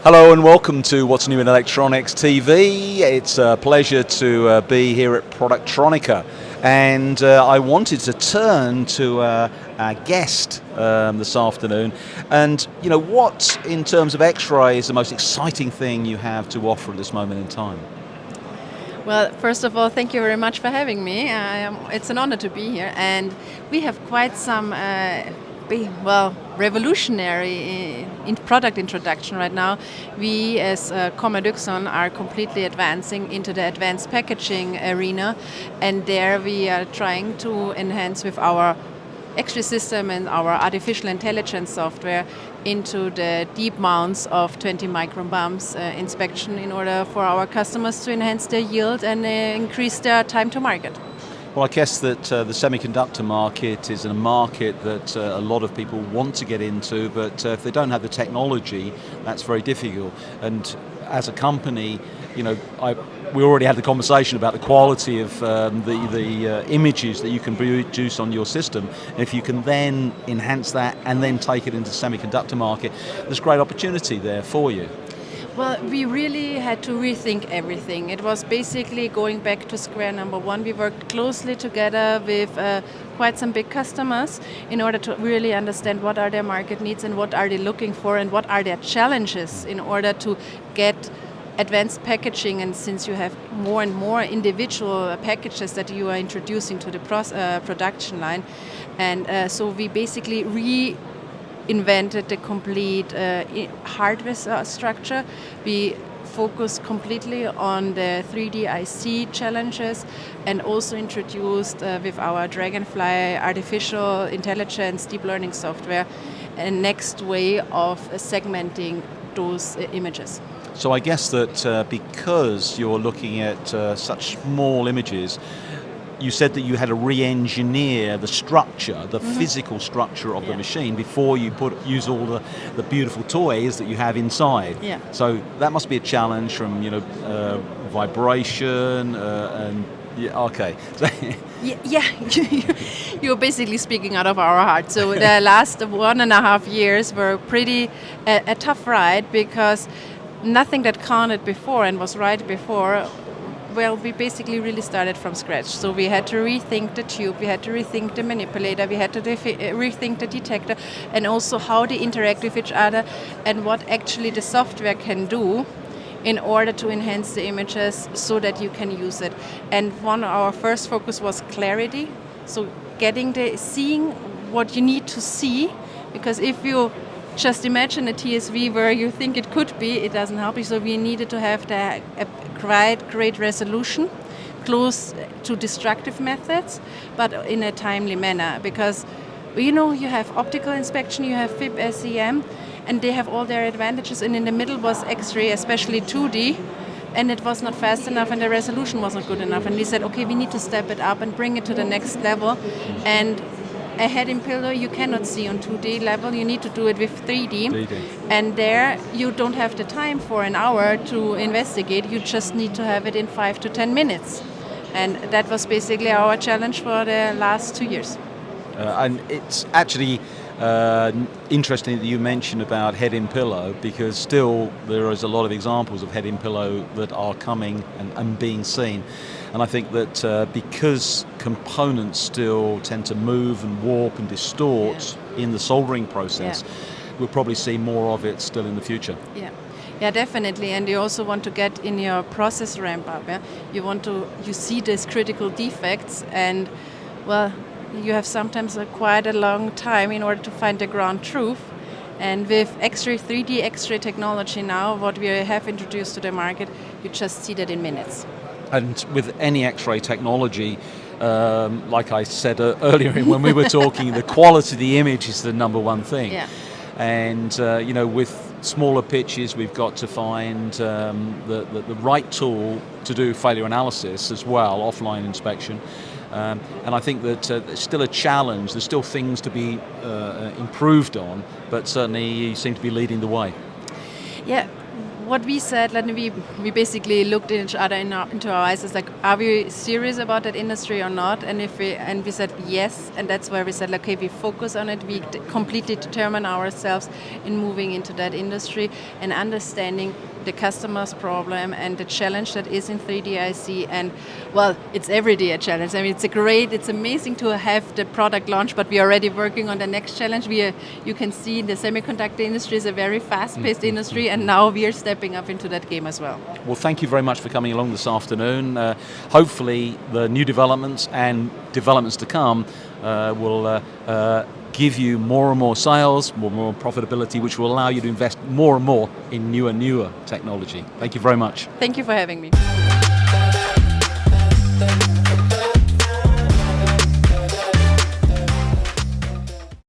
Hello and welcome to What's New in Electronics TV. It's a pleasure to be here at Productronica, and I wanted to turn to our guest this afternoon. And what, in terms of X-ray, is the most exciting thing you have to offer at this moment in time? Well, first of all, thank you very much for having me. It's an honor to be here, and we have quite some revolutionary in product introduction right now. We as Comet Yxlon are completely advancing into the advanced packaging arena, and there we are trying to enhance with our X-ray system and our artificial intelligence software into the deep mounts of 20 micron bumps inspection in order for our customers to enhance their yield and increase their time to market. Well, I guess that the semiconductor market is a market that a lot of people want to get into, but if they don't have the technology, that's very difficult. And as a company, we already had the conversation about the quality of the images that you can produce on your system. And if you can then enhance that and then take it into the semiconductor market, there's great opportunity there for you. Well, we really had to rethink everything. It was basically going back to square number one. We worked closely together with quite some big customers in order to really understand what are their market needs and what are they looking for and what are their challenges in order to get advanced packaging. And since you have more and more individual packages that you are introducing to the production line, and so we basically invented the complete hardware structure. We focused completely on the 3D IC challenges, and also introduced with our Dragonfly artificial intelligence deep learning software a next way of segmenting those images. So I guess that because you're looking at such small images, you said that you had to re-engineer the structure, the physical structure of the machine before you use all the beautiful toys that you have inside. Yeah. So that must be a challenge from vibration and okay. You're basically speaking out of our heart. So the last 1.5 years were pretty a tough ride, because nothing that counted before and was right before. Well, we basically really started from scratch. So we had to rethink the tube, we had to rethink the manipulator, we had to rethink the detector, and also how they interact with each other and what actually the software can do in order to enhance the images so that you can use it. And one of our first focus was clarity. So seeing what you need to see, because if you just imagine a TSV where you think it could be, it doesn't help you. So we needed to have a great resolution, close to destructive methods, but in a timely manner. Because you have optical inspection, you have FIB, SEM, and they have all their advantages. And in the middle was X-ray, especially 2D, and it was not fast enough, and the resolution was not good enough. And we said, okay, we need to step it up and bring it to the next level. And a head impeller you cannot see on 2D level, you need to do it with 3D. And there you don't have the time for an hour to investigate, you just need to have it in 5 to 10 minutes. And that was basically our challenge for the last 2 years. And it's actually interesting that you mentioned about head in pillow, because still there is a lot of examples of head in pillow that are coming and being seen. And I think that because components still tend to move and warp and distort in the soldering process, we'll probably see more of it still in the future. Yeah, definitely. And you also want to get in your process ramp up. Yeah? You see these critical defects, and you have sometimes quite a long time in order to find the ground truth. And with X-ray, 3D X-ray technology now, what we have introduced to the market, you just see that in minutes. And with any X-ray technology, like I said earlier when we were talking, the quality of the image is the number one thing. Yeah. And with smaller pitches, we've got to find the right tool to do failure analysis as well, offline inspection. And I think that it's still a challenge. There's still things to be improved on, but certainly you seem to be leading the way. Yeah. what we said, we basically looked at each other into our eyes. It's like, are we serious about that industry or not? And we said yes, and that's where we said, okay, we focus on it. We completely determine ourselves in moving into that industry and understanding the customer's problem and the challenge that is in 3D IC. And well, it's every day a challenge. I mean, it's amazing to have the product launch, but we're already working on the next challenge. You can see the semiconductor industry is a very fast-paced industry, and now we are stepping up into that game as well. Well, thank you very much for coming along this afternoon. Hopefully the new developments and developments to come will give you more and more sales, more and more profitability, which will allow you to invest more and more in newer technology. Thank you very much. Thank you for having me.